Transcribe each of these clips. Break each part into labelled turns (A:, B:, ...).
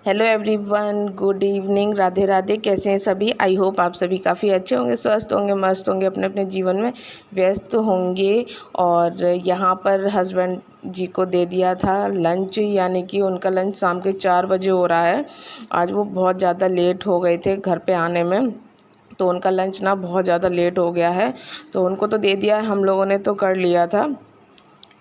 A: Hello everyone, good evening, Radhe Radhe. कैसे हैं सभी? आई होप आप सभी काफ़ी अच्छे होंगे, स्वस्थ होंगे, मस्त होंगे, अपने अपने जीवन में व्यस्त होंगे। और यहाँ पर हस्बैंड जी को दे दिया था लंच, यानी कि उनका लंच शाम के 4 बजे हो रहा है। आज वो बहुत ज़्यादा लेट हो गए थे घर पे आने में, तो उनका लंच ना बहुत ज़्यादा लेट हो गया है। तो उनको तो दे दिया है, हम लोगों ने तो कर लिया था।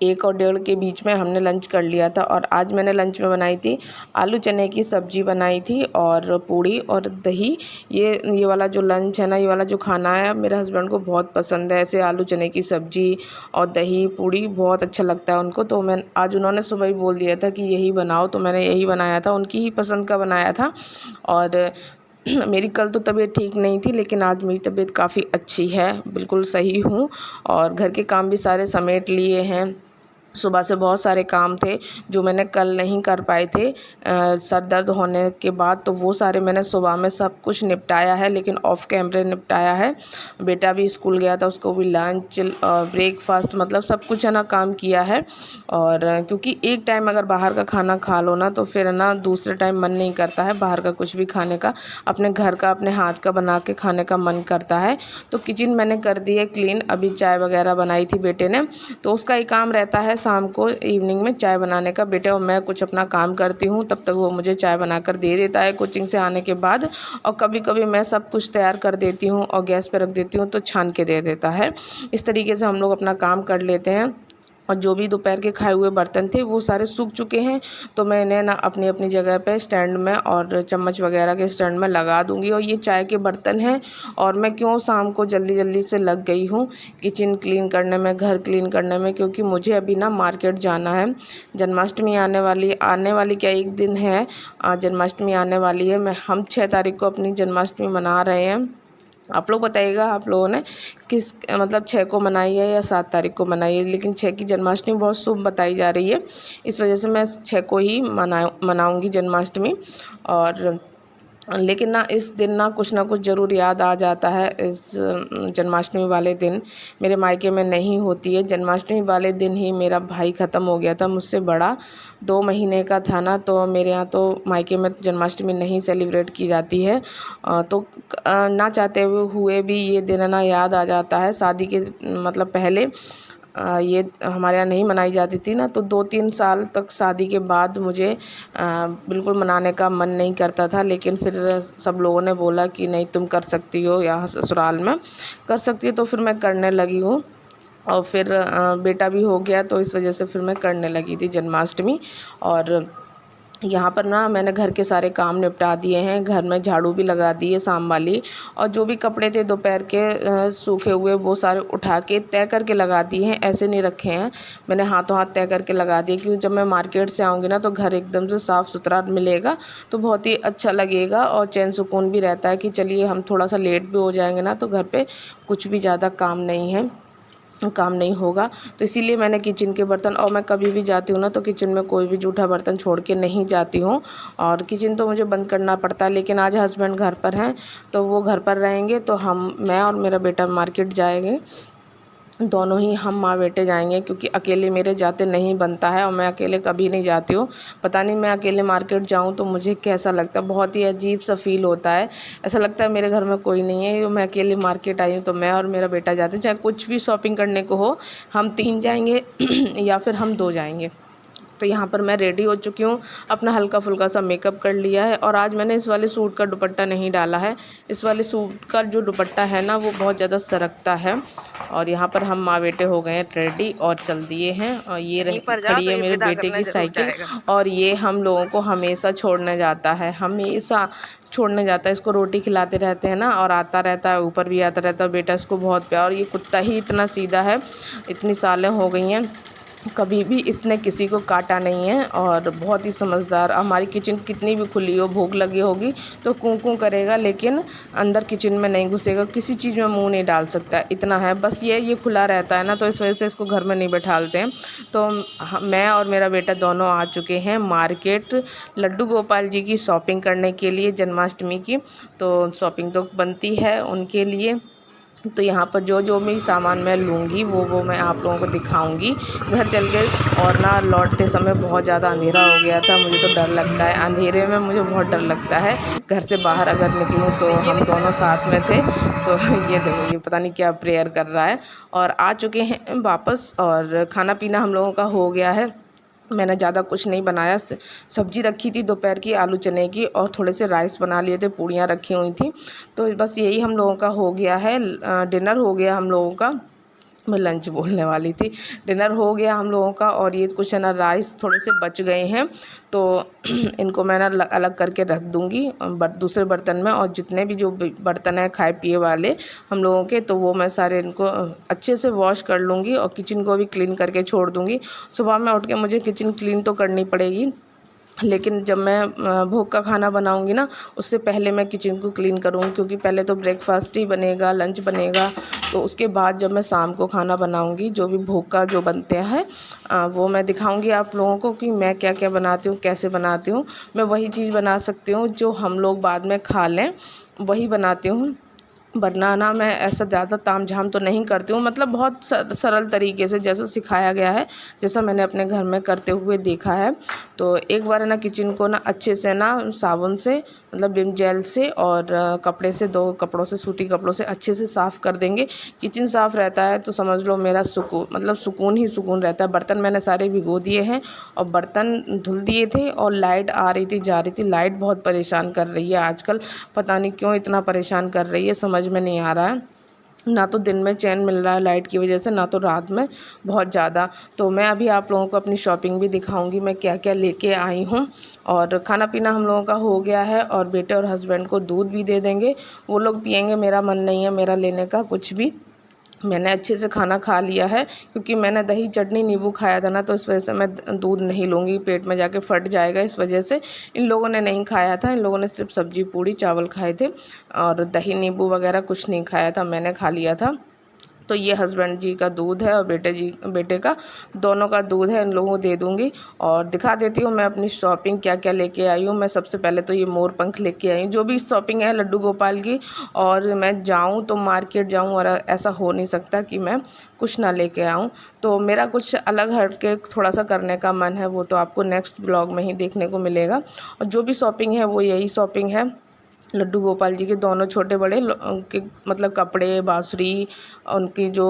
A: 1 और 1:30 के बीच में हमने लंच कर लिया था। और आज मैंने लंच में बनाई थी आलू चने की सब्ज़ी बनाई थी और पूड़ी और दही। ये वाला जो लंच है ना, ये वाला जो खाना है, मेरे हस्बैंड को बहुत पसंद है। ऐसे आलू चने की सब्ज़ी और दही पूड़ी बहुत अच्छा लगता है उनको। तो मैं आज, उन्होंने सुबह ही बोल दिया था कि यही बनाओ, तो मैंने यही बनाया था, उनकी ही पसंद का बनाया था। और मेरी कल तो तबीयत ठीक नहीं थी, लेकिन आज मेरी तबीयत काफ़ी अच्छी है, बिल्कुल सही हूँ। और घर के काम भी सारे समेट लिए हैं। सुबह से बहुत सारे काम थे जो मैंने कल नहीं कर पाए थे, सर दर्द होने के बाद, तो वो सारे मैंने सुबह में सब कुछ निपटाया है, लेकिन ऑफ कैमरे निपटाया है। बेटा भी स्कूल गया था, उसको भी लंच ब्रेकफास्ट मतलब सब कुछ है ना काम किया है। और क्योंकि एक टाइम अगर बाहर का खाना खा लो ना, तो फिर ना दूसरे टाइम मन नहीं करता है बाहर का कुछ भी खाने का। अपने घर का, अपने हाथ का बना के खाने का मन करता है। तो किचन मैंने कर दी है क्लीन। अभी चाय वगैरह बनाई थी बेटे ने, तो उसका ही काम रहता है शाम को इवनिंग में चाय बनाने का। बेटे और मैं कुछ अपना काम करती हूँ, तब तक वो मुझे चाय बनाकर दे देता है कोचिंग से आने के बाद। और कभी कभी मैं सब कुछ तैयार कर देती हूँ और गैस पे रख देती हूँ, तो छान के दे देता है। इस तरीके से हम लोग अपना काम कर लेते हैं। और जो भी दोपहर के खाए हुए बर्तन थे वो सारे सूख चुके हैं, तो मैं इन्हें ना अपनी अपनी जगह पे स्टैंड में और चम्मच वगैरह के स्टैंड में लगा दूंगी। और ये चाय के बर्तन हैं। और मैं क्यों शाम को जल्दी जल्दी से लग गई हूँ किचन क्लीन करने में, घर क्लीन करने में, क्योंकि मुझे अभी ना मार्केट जाना है। जन्माष्टमी आने वाली क्या, एक दिन है, जन्माष्टमी आने वाली है। हम 6 तारीख को अपनी जन्माष्टमी मना रहे हैं। आप लोग बताइएगा, आप लोगों ने किस मतलब 6 को मनाई है या 7 तारीख को मनाई है? लेकिन 6 की जन्माष्टमी बहुत शुभ बताई जा रही है, इस वजह से मैं 6 को ही मनाऊंगी जन्माष्टमी। और लेकिन ना इस दिन ना कुछ ज़रूर याद आ जाता है। इस जन्माष्टमी वाले दिन मेरे मायके में नहीं होती है। जन्माष्टमी वाले दिन ही मेरा भाई ख़त्म हो गया था, मुझसे बड़ा, 2 महीने का था ना। तो मेरे यहाँ तो मायके में जन्माष्टमी नहीं सेलिब्रेट की जाती है। तो ना चाहते हुए भी ये दिन ना याद आ जाता है। शादी के मतलब पहले ये हमारे यहाँ नहीं मनाई जाती थी ना, तो 2-3 साल तक शादी के बाद मुझे बिल्कुल मनाने का मन नहीं करता था। लेकिन फिर सब लोगों ने बोला कि नहीं, तुम कर सकती हो, यहाँ ससुराल में कर सकती हो, तो फिर मैं करने लगी हूँ। और फिर बेटा भी हो गया, तो इस वजह से फिर मैं करने लगी थी जन्माष्टमी। और यहाँ पर ना मैंने घर के सारे काम निपटा दिए हैं, घर में झाड़ू भी लगा दी है शाम वाली। और जो भी कपड़े थे दोपहर के सूखे हुए, वो सारे उठा के तय करके लगा दिए हैं, ऐसे नहीं रखे हैं। मैंने हाथों हाथ तय करके लगा दिए, क्योंकि जब मैं मार्केट से आऊँगी ना, तो घर एकदम से साफ़ सुथरा मिलेगा, तो बहुत ही अच्छा लगेगा और चैन सुकून भी रहता है कि चलिए हम थोड़ा सा लेट भी हो जाएंगे ना, तो घर पे कुछ भी ज़्यादा काम नहीं होगा। तो इसीलिए मैंने किचन के बर्तन, और मैं कभी भी जाती हूँ ना, तो किचन में कोई भी जूठा बर्तन छोड़ के नहीं जाती हूँ। और किचन तो मुझे बंद करना पड़ता है। लेकिन आज हस्बैंड घर पर हैं, तो वो घर पर रहेंगे, तो मैं और मेरा बेटा मार्केट जाएंगे। दोनों ही हम माँ बेटे जाएंगे, क्योंकि अकेले मेरे जाते नहीं बनता है, और मैं अकेले कभी नहीं जाती हूँ। पता नहीं मैं अकेले मार्केट जाऊँ तो मुझे कैसा लगता है, बहुत ही अजीब सा फील होता है। ऐसा लगता है मेरे घर में कोई नहीं है, मैं अकेले मार्केट आई हूँ। तो मैं और मेरा बेटा जाते हैं, चाहे कुछ भी शॉपिंग करने को हो, हम 3 जाएंगे या फिर हम 2 जाएंगे। तो यहाँ पर मैं रेडी हो चुकी हूँ, अपना हल्का फुल्का सा मेकअप कर लिया है। और आज मैंने इस वाले सूट का दुपट्टा नहीं डाला है। इस वाले सूट का जो दुपट्टा है ना, वो बहुत ज़्यादा सरकता है। और यहाँ पर हम माँ बेटे हो गए हैं रेडी और चल दिए हैं। और ये खड़ी है मेरे बेटे की साइकिल, और ये हम लोगों को हमेशा छोड़ने जाता है, हमेशा छोड़ने जाता है। इसको रोटी खिलाते रहते हैं ना, और आता रहता है, ऊपर भी आता रहता है। बेटा इसको बहुत प्यार, और ये कुत्ता ही इतना सीधा है, इतनी सालें हो गई हैं, कभी भी इसने किसी को काटा नहीं है। और बहुत ही समझदार। हमारी किचन कितनी भी खुली हो, भूख लगी होगी तो कूं कूं करेगा, लेकिन अंदर किचन में नहीं घुसेगा, किसी चीज़ में मुंह नहीं डाल सकता, इतना है बस। ये खुला रहता है ना, तो इस वजह से इसको घर में नहीं बैठालते हैं। तो मैं और मेरा बेटा दोनों आ चुके हैं मार्केट, लड्डू गोपाल जी की शॉपिंग करने के लिए, जन्माष्टमी की। तो शॉपिंग तो बनती है उनके लिए, तो यहाँ पर जो जो भी सामान मैं लूँगी वो मैं आप लोगों को दिखाऊंगी घर चल के। और ना लौटते समय बहुत ज़्यादा अंधेरा हो गया था, मुझे तो डर लगता है अंधेरे में, मुझे बहुत डर लगता है। घर से बाहर अगर निकलूँ तो हम दोनों साथ में थे, तो ये देखो ये पता नहीं क्या प्रेयर कर रहा है। और आ चुके हैं वापस, और खाना पीना हम लोगों का हो गया है। मैंने ज़्यादा कुछ नहीं बनाया, सब्जी रखी थी दोपहर की आलू चने की, और थोड़े से राइस बना लिए थे, पूड़ियाँ रखी हुई थी। तो बस यही हम लोगों का हो गया है, डिनर हो गया हम लोगों का। मैं लंच बोलने वाली थी, डिनर हो गया हम लोगों का। और ये कुछ है ना राइस थोड़े से बच गए हैं, तो इनको मैं ना अलग करके रख दूँगी दूसरे बर्तन में। और जितने भी जो बर्तन हैं खाए पिए वाले हम लोगों के, तो वो मैं सारे इनको अच्छे से वॉश कर लूँगी, और किचन को भी क्लीन करके छोड़ दूँगी। सुबह में उठ के मुझे किचन क्लीन तो करनी पड़ेगी, लेकिन जब मैं भोग का खाना बनाऊंगी ना, उससे पहले मैं किचन को क्लीन करूँगी, क्योंकि पहले तो ब्रेकफास्ट ही बनेगा, लंच बनेगा। तो उसके बाद जब मैं शाम को खाना बनाऊंगी, जो भी भोग का जो बनते हैं वो मैं दिखाऊंगी आप लोगों को कि मैं क्या क्या बनाती हूँ, कैसे बनाती हूँ। मैं वही चीज़ बना सकती हूँ जो हम लोग बाद में खा लें, वही बनाती हूँ। वरना ना मैं ऐसा ज़्यादा तामझाम तो नहीं करती हूँ, मतलब बहुत सरल तरीके से जैसा सिखाया गया है, जैसा मैंने अपने घर में करते हुए देखा है। तो एक बार ना किचन को ना अच्छे से ना साबुन से, मतलब विम जेल से, और कपड़े से, 2 कपड़ों से, सूती कपड़ों से अच्छे से साफ़ कर देंगे। किचन साफ़ रहता है तो समझ लो मेरा सुकून, मतलब सुकून ही सुकून रहता है। बर्तन मैंने सारे भिगो दिए हैं, और बर्तन धुल दिए थे, और लाइट आ रही थी जा रही थी। लाइट बहुत परेशान कर रही है आजकल, पता नहीं क्यों इतना परेशान कर रही है, समझ में नहीं आ रहा है। ना तो दिन में चैन मिल रहा है लाइट की वजह से, ना तो रात में बहुत ज़्यादा। तो मैं अभी आप लोगों को अपनी शॉपिंग भी दिखाऊंगी, मैं क्या क्या लेके आई हूँ। और खाना पीना हम लोगों का हो गया है, और बेटे और हस्बैंड को दूध भी दे देंगे, वो लोग पियेंगे। मेरा मन नहीं है मेरा लेने का कुछ भी। मैंने अच्छे से खाना खा लिया है, क्योंकि मैंने दही चटनी नींबू खाया था ना, तो इस वजह से मैं दूध नहीं लूँगी, पेट में जाके फट जाएगा, इस वजह से। इन लोगों ने नहीं खाया था, इन लोगों ने सिर्फ सब्जी पूड़ी चावल खाए थे, और दही नींबू वगैरह कुछ नहीं खाया था, मैंने खा लिया था। तो ये हस्बैंड जी का दूध है, और बेटे का, दोनों का दूध है, इन लोगों को दे दूँगी। और दिखा देती हूँ मैं अपनी शॉपिंग क्या क्या लेके आई हूँ। मैं सबसे पहले तो ये मोर पंख लेके आई हूँ, जो भी शॉपिंग है लड्डू गोपाल की। और मैं जाऊँ तो मार्केट जाऊँ, और ऐसा हो नहीं सकता कि मैं कुछ ना लेके आऊँ। तो मेरा कुछ अलग हट के थोड़ा सा करने का मन है, वो तो आपको नेक्स्ट ब्लॉग में ही देखने को मिलेगा। और जो भी शॉपिंग है वो यही शॉपिंग है, लड्डू गोपाल जी के दोनों छोटे बड़े के, मतलब कपड़े, बांसुरी, उनकी जो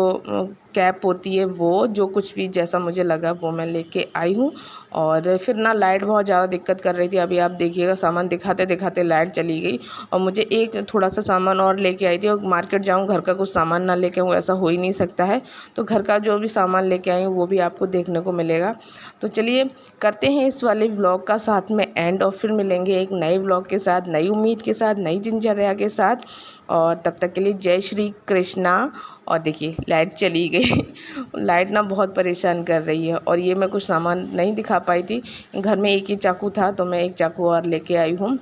A: कैप होती है, वो जो कुछ भी जैसा मुझे लगा वो मैं लेके आई हूँ। और फिर ना लाइट बहुत ज़्यादा दिक्कत कर रही थी, अभी आप देखिएगा सामान दिखाते दिखाते लाइट चली गई। और मुझे एक थोड़ा सा सामान और लेके आई थी, और मार्केट जाऊँ घर का कुछ सामान ना लेके आऊँ, ऐसा हो ही नहीं सकता है। तो घर का जो भी सामान लेके आई हूँ वो भी आपको देखने को मिलेगा। तो चलिए करते हैं इस वाले व्लॉग का साथ में एंड, और फिर मिलेंगे एक नए व्लॉग के साथ, नई उम्मीद के साथ, नई दिनचर्या के साथ। और तब तक के लिए जय श्री कृष्णा। और देखिए लाइट चली गई लाइट ना बहुत परेशान कर रही है। और ये मैं कुछ सामान नहीं दिखा पाई थी, घर में एक ही चाकू था, तो मैं एक चाकू और लेके आई हूँ,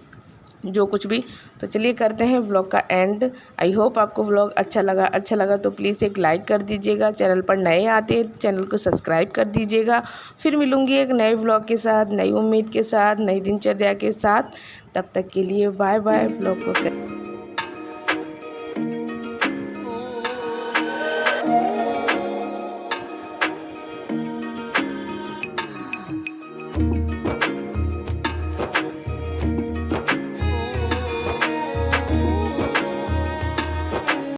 A: जो कुछ भी। तो चलिए करते हैं व्लॉग का एंड। आई होप आपको व्लॉग अच्छा लगा तो प्लीज़ एक लाइक कर दीजिएगा। चैनल पर नए आते हैं चैनल को सब्सक्राइब कर दीजिएगा। फिर मिलूँगी एक नए व्लॉग के साथ, नई उम्मीद के साथ, नई दिनचर्या के साथ। तब तक के लिए बाय बाय। व्लॉग को